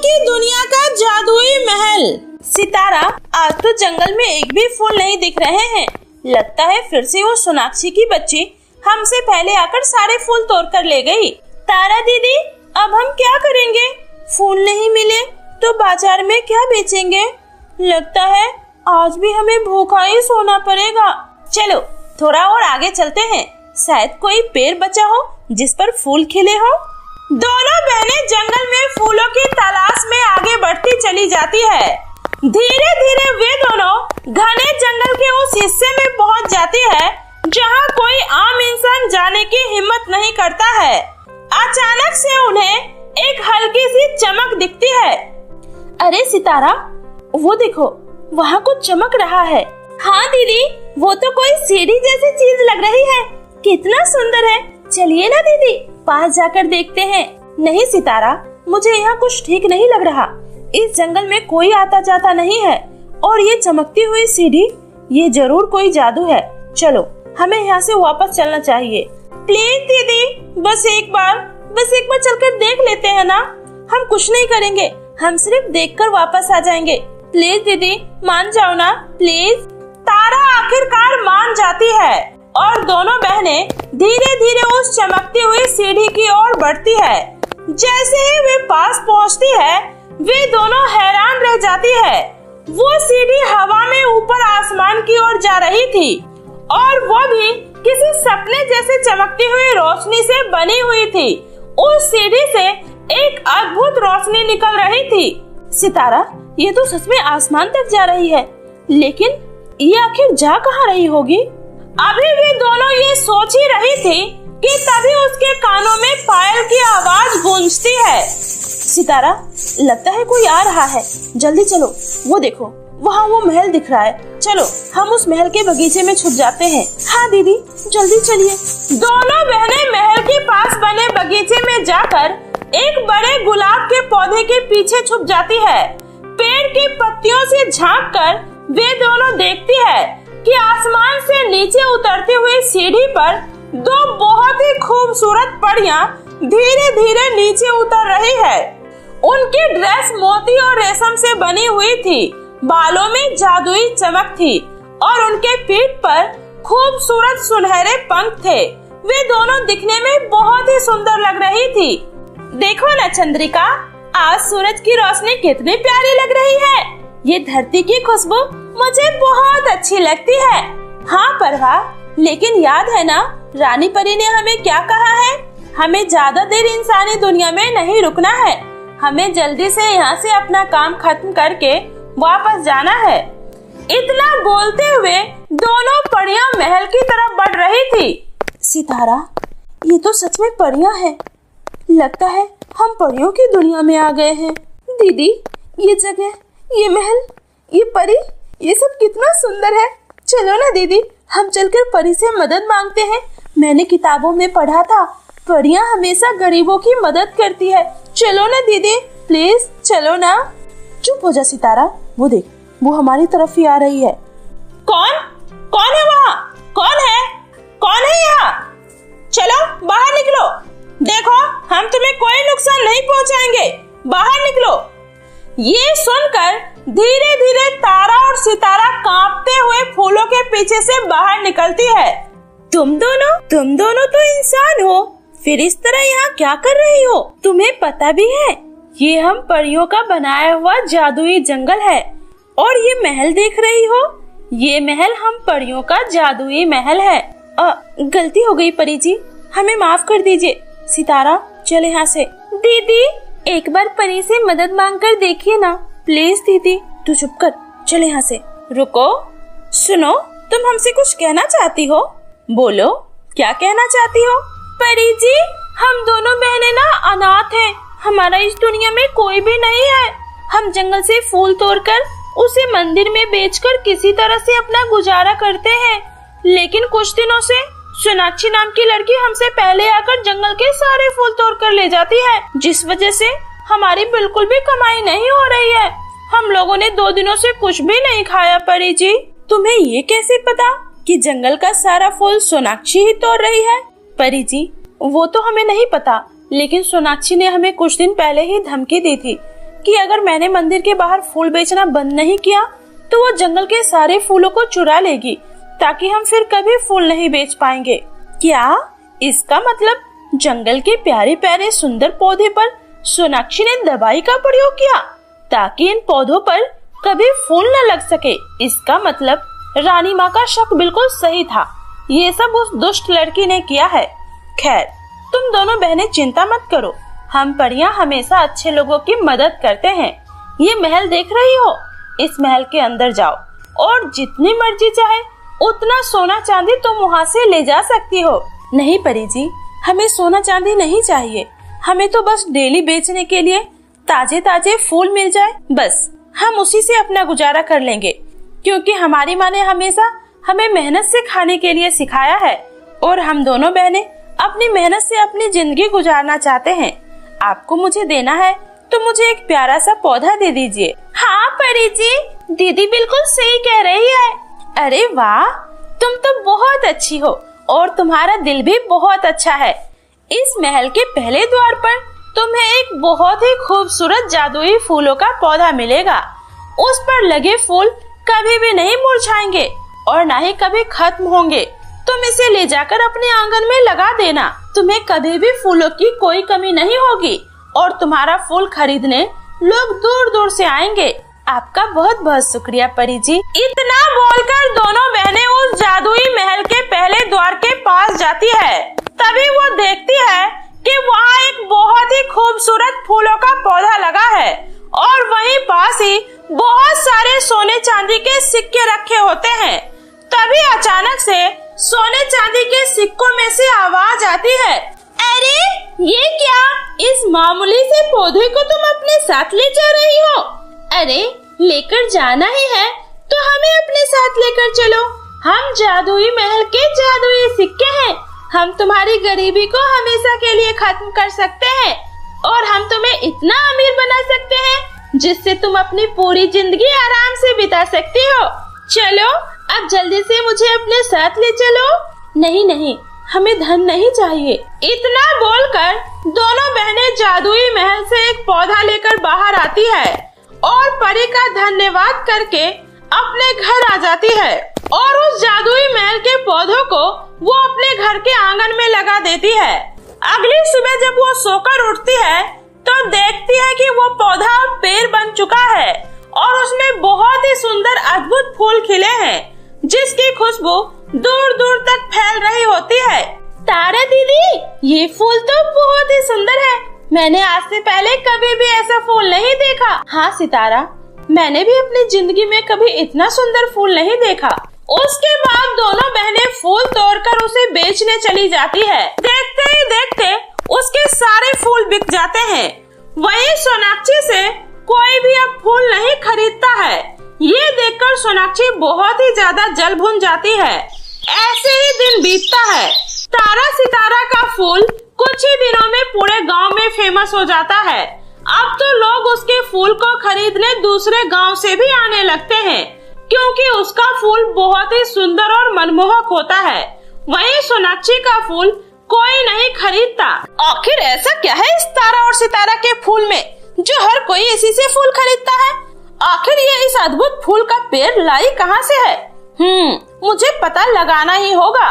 की दुनिया का जादुई महल। सितारा, आज तो जंगल में एक भी फूल नहीं दिख रहे हैं। लगता है फिर से वो सोनाक्षी की बच्ची हमसे पहले आकर सारे फूल तोड़ कर ले गई। तारा दीदी, अब हम क्या करेंगे? फूल नहीं मिले तो बाजार में क्या बेचेंगे? लगता है आज भी हमें भूखा ही सोना पड़ेगा। चलो थोड़ा और आगे चलते हैं, शायद कोई पेड़ बचा हो जिस पर फूल खिले हो। दोनों बहनें जंगल में फूलों की तलाश में आगे बढ़ती चली जाती है। धीरे धीरे वे दोनों घने जंगल के उस हिस्से में पहुंच जाती है जहां कोई आम इंसान जाने की हिम्मत नहीं करता है। अचानक से उन्हें एक हल्की सी चमक दिखती है। अरे सितारा, वो देखो, वहाँ कुछ चमक रहा है। हाँ दीदी, वो तो कोई सीढ़ी जैसी चीज लग रही है। कितना सुंदर है। चलिए ना दीदी, पास जाकर देखते हैं। नहीं सितारा, मुझे यहाँ कुछ ठीक नहीं लग रहा। इस जंगल में कोई आता जाता नहीं है और ये चमकती हुई सीढ़ी, ये जरूर कोई जादू है। चलो हमें यहाँ से वापस चलना चाहिए। प्लीज दीदी, बस एक बार चलकर देख लेते हैं ना। हम कुछ नहीं करेंगे, हम सिर्फ देखकर वापस आ जाएंगे। प्लीज दीदी, मान जाओ ना प्लीज। तारा आखिरकार मान जाती है और दोनों बहनें धीरे धीरे उस चमकती हुई सीढ़ी की ओर बढ़ती है। जैसे ही वे पास पहुंचती है, वे दोनों हैरान रह जाती है। वो सीढ़ी हवा में ऊपर आसमान की ओर जा रही थी और वो भी किसी सपने जैसे चमकती हुई रोशनी से बनी हुई थी। उस सीढ़ी से एक अद्भुत रोशनी निकल रही थी। सितारा, ये तो सच में आसमान तक जा रही है, लेकिन ये आखिर जा कहाँ रही होगी? अभी भी दोनों ये सोच ही रही थी कि तभी उसके कानों में पायल की आवाज गूंजती है। सितारा, लगता है कोई आ रहा है, जल्दी चलो। वो देखो, वहाँ वो महल दिख रहा है। चलो हम उस महल के बगीचे में छुप जाते हैं। हाँ दीदी, जल्दी चलिए। दोनों बहनें महल के पास बने बगीचे में जाकर एक बड़े गुलाब के पौधे के पीछे छुप जाती है। पेड़ की पत्तियों से झांककर वे दोनों देखती है कि आसमान से नीचे उतरती हुई सीढ़ी पर दो बहुत ही खूबसूरत परियां धीरे धीरे नीचे उतर रही है। उनकी ड्रेस मोती और रेशम से बनी हुई थी, बालों में जादुई चमक थी और उनके पीठ पर खूबसूरत सुनहरे पंख थे। वे दोनों दिखने में बहुत ही सुंदर लग रही थी। देखो ना चंद्रिका, आज सूरज की रोशनी कितनी प्यारी लग रही है। ये धरती की खुशबू मुझे बहुत अच्छी लगती है। हाँ परवा, लेकिन याद है ना रानी परी ने हमें क्या कहा है? हमें ज्यादा देर इंसानी दुनिया में नहीं रुकना है। हमें जल्दी से यहाँ से अपना काम खत्म करके वापस जाना है। इतना बोलते हुए दोनों परियां महल की तरफ बढ़ रही थी। सितारा, ये तो सच में परियां हैं। लगता है हम परियों की दुनिया में आ गए हैं। दीदी, ये जगह, ये महल, ये परी, ये सब कितना सुंदर है। चलो ना दीदी, हम चलकर परी से मदद मांगते हैं। मैंने किताबों में पढ़ा था, परियां हमेशा गरीबों की मदद करती है। चलो ना दीदी, प्लीज चलो ना। चुप हो जा सितारा, वो देख, वो हमारी तरफ ही आ रही है। कौन है वहाँ? कौन है यहाँ? चलो बाहर निकलो। देखो, हम तुम्हें कोई नुकसान नहीं पहुँचाएंगे। बाहर निकलो। ये सुनकर धीरे धीरे तारा और सितारा कांपते हुए फूलों के पीछे से बाहर निकलती है। तुम दोनों तो इंसान हो, फिर इस तरह यहाँ क्या कर रही हो? तुम्हें पता भी है ये हम परियों का बनाया हुआ जादुई जंगल है और ये महल देख रही हो, ये महल हम परियों का जादुई महल है। गलती हो गई परी जी, हमें माफ कर दीजिए। सितारा, चल यहाँ से। दीदी, एक बार परी से मदद मांग कर देखिए ना प्लीज। दीदी तू चुप कर, चल यहाँ से। रुको, सुनो, तुम हमसे कुछ कहना चाहती हो? बोलो, क्या कहना चाहती हो? परी जी, हम दोनों बहनें ना अनाथ हैं। हमारा इस दुनिया में कोई भी नहीं है। हम जंगल से फूल तोड़कर उसे मंदिर में बेचकर किसी तरह से अपना गुजारा करते हैं, लेकिन कुछ दिनों से सोनाक्षी नाम की लड़की हमसे पहले आकर जंगल के सारे फूल तोड़कर ले जाती है, जिस वजह से हमारी बिल्कुल भी कमाई नहीं हो रही है। हम लोगों ने 2 दिनों से कुछ भी नहीं खाया। परी जी, तुम्हें ये कैसे पता कि जंगल का सारा फूल सोनाक्षी ही तोड़ रही है? परी जी, वो तो हमें नहीं पता, लेकिन सोनाक्षी ने हमें कुछ दिन पहले ही धमकी दी थी कि अगर मैंने मंदिर के बाहर फूल बेचना बंद नहीं किया तो वो जंगल के सारे फूलों को चुरा लेगी, ताकि हम फिर कभी फूल नहीं बेच पाएंगे। क्या इसका मतलब जंगल के प्यारे प्यारे सुंदर पौधे पर सोनाक्षी ने दवाई का प्रयोग किया ताकि इन पौधों पर कभी फूल न लग सके? इसका मतलब रानी माँ का शक बिल्कुल सही था। ये सब उस दुष्ट लड़की ने किया है। खैर, तुम दोनों बहनें चिंता मत करो, हम परियां हमेशा अच्छे लोगों की मदद करते हैं। ये महल देख रही हो, इस महल के अंदर जाओ और जितनी मर्जी चाहे उतना सोना चांदी तुम वहाँ से ले जा सकती हो। नहीं परी जी, हमें सोना चांदी नहीं चाहिए, हमें तो बस डेली बेचने के लिए ताजे ताजे फूल मिल जाए, बस हम उसी से अपना गुजारा कर लेंगे, क्योंकि हमारी माँ ने हमेशा हमें मेहनत से खाने के लिए सिखाया है और हम दोनों बहनें अपनी मेहनत से अपनी जिंदगी गुजारना चाहते हैं। आपको मुझे देना है तो मुझे एक प्यारा सा पौधा दे दीजिए। हाँ परी जी, दीदी बिल्कुल सही कह रही है। अरे वाह, तुम तो बहुत अच्छी हो और तुम्हारा दिल भी बहुत अच्छा है। इस महल के पहले द्वार पर तुम्हें एक बहुत ही खूबसूरत जादुई फूलों का पौधा मिलेगा। उस पर लगे फूल कभी भी नहीं मुरझाएंगे और न ही कभी खत्म होंगे। तुम इसे ले जाकर अपने आंगन में लगा देना, तुम्हें कभी भी फूलों की कोई कमी नहीं होगी और तुम्हारा फूल खरीदने लोग दूर दूर से आएंगे। आपका बहुत बहुत शुक्रिया परी जी। इतना बोलकर दोनों बहनें उस जादुई महल के पहले द्वार के पास जाती है। तभी वो देखती है कि वहाँ एक बहुत ही खूबसूरत फूलों का पौधा लगा है और वहीं पास ही बहुत सारे सोने चांदी के सिक्के रखे होते हैं। तभी अचानक से सोने चांदी के सिक्कों में से आवाज आती है, अरे ये क्या, इस मामूली से पौधे को तुम अपने साथ ले जा रही हो? अरे लेकर जाना ही है तो हमें अपने साथ लेकर चलो, हम जादुई महल के जादुई सिक्के हैं, हम तुम्हारी गरीबी को हमेशा के लिए खत्म कर सकते हैं और हम तुम्हें इतना अमीर बना सकते हैं जिससे तुम अपनी पूरी जिंदगी आराम से बिता सकती हो। चलो अब जल्दी से मुझे अपने साथ ले चलो। नहीं नहीं, हमें धन नहीं चाहिए। इतना बोलकर दोनों बहनें जादुई महल से एक पौधा लेकर बाहर आती है और परी का धन्यवाद करके अपने घर आ जाती है और उस जादुई महल के पौधों को वो अपने घर के आंगन में लगा देती है। अगली सुबह जब वो सोकर उठती है तो देखती है कि वो पौधा पेड़ बन चुका है और उसमें बहुत ही सुंदर अद्भुत फूल खिले हैं जिसकी खुशबू दूर दूर तक फैल रही होती है। तारा दीदी, ये फूल तो बहुत ही सुंदर है, मैंने आज से पहले कभी भी ऐसा फूल नहीं देखा। हाँ सितारा, मैंने भी अपनी जिंदगी में कभी इतना सुंदर फूल नहीं देखा। उसके बाद दोनों बहनें फूल तोड़कर उसे बेचने चली जाती है। देखते ही देखते उसके सारे फूल बिक जाते हैं। वहीं सोनाक्षी से कोई भी अब फूल नहीं खरीदता है। ये देखकर सोनाक्षी बहुत ही ज्यादा जल भुन जाती है। ऐसे ही दिन बीतता है। तारा सितारा का फूल कुछ ही दिनों में पूरे गांव में फेमस हो जाता है। अब तो लोग उसके फूल को खरीदने दूसरे गांव से भी आने लगते हैं क्योंकि उसका फूल बहुत ही सुंदर और मनमोहक होता है। वहीं सोनाक्षी का फूल कोई नहीं खरीदता। आखिर ऐसा क्या है इस तारा और सितारा के फूल में जो हर कोई इसी से फूल खरीदता है? आखिर ये इस अद्भुत फूल का पेड़ लाई कहाँ से है? मुझे पता लगाना ही होगा।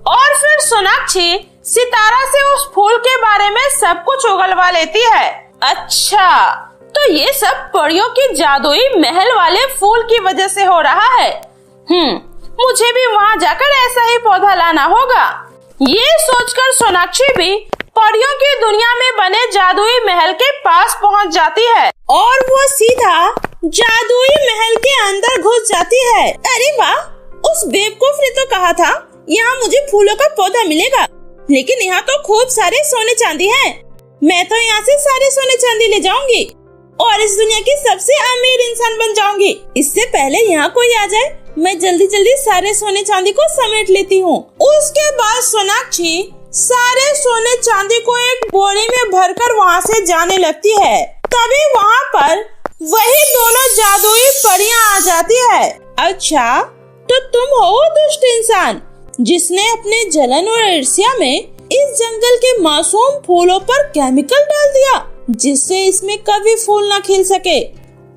और फिर सोनाक्षी सितारा से उस फूल के बारे में सब कुछ उगलवा लेती है। अच्छा, तो ये सब परियों की जादुई महल वाले फूल की वजह से हो रहा है। मुझे भी वहाँ जाकर ऐसा ही पौधा लाना होगा। ये सोचकर सोनाक्षी भी परियों की दुनिया में बने जादुई महल के पास पहुँच जाती है और वो सीधा जादुई महल के अंदर घुस जाती है। अरे वाह, उस बेवकूफ ने तो कहा था यहाँ मुझे फूलों का पौधा मिलेगा, लेकिन यहाँ तो खूब सारे सोने चांदी हैं। मैं तो यहाँ से सारे सोने चांदी ले जाऊंगी और इस दुनिया की सबसे अमीर इंसान बन जाऊंगी। इससे पहले यहाँ कोई आ जाए, मैं जल्दी जल्दी सारे सोने चांदी को समेट लेती हूँ। उसके बाद सोनाक्षी सारे सोने चांदी को एक बोरी में भरकर वहाँ से जाने लगती है। तभी वहाँ पर वही दोनों जादुई परियां आ जाती है। अच्छा, तो तुम हो दुष्ट इंसान जिसने अपने जलन और ईर्ष्या में इस जंगल के मासूम फूलों पर केमिकल डाल दिया। जिससे इसमें कभी फूल न खिल सके।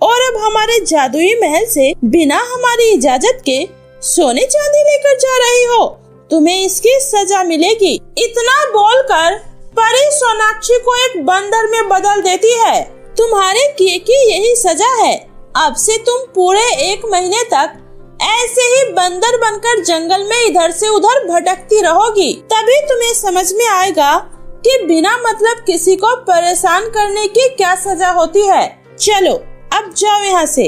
और अब हमारे जादुई महल से बिना हमारी इजाजत के सोने चांदी लेकर जा रही हो, तुम्हें इसकी सजा मिलेगी। इतना बोलकर परी सोनाक्षी को एक बंदर में बदल देती है। तुम्हारे किए की यही सजा है। अब से तुम पूरे 1 महीने तक ऐसे ही बंदर बनकर जंगल में इधर से उधर भटकती रहोगी। तभी तुम्हें समझ में आएगा कि बिना मतलब किसी को परेशान करने की क्या सजा होती है। चलो अब जाओ यहाँ से।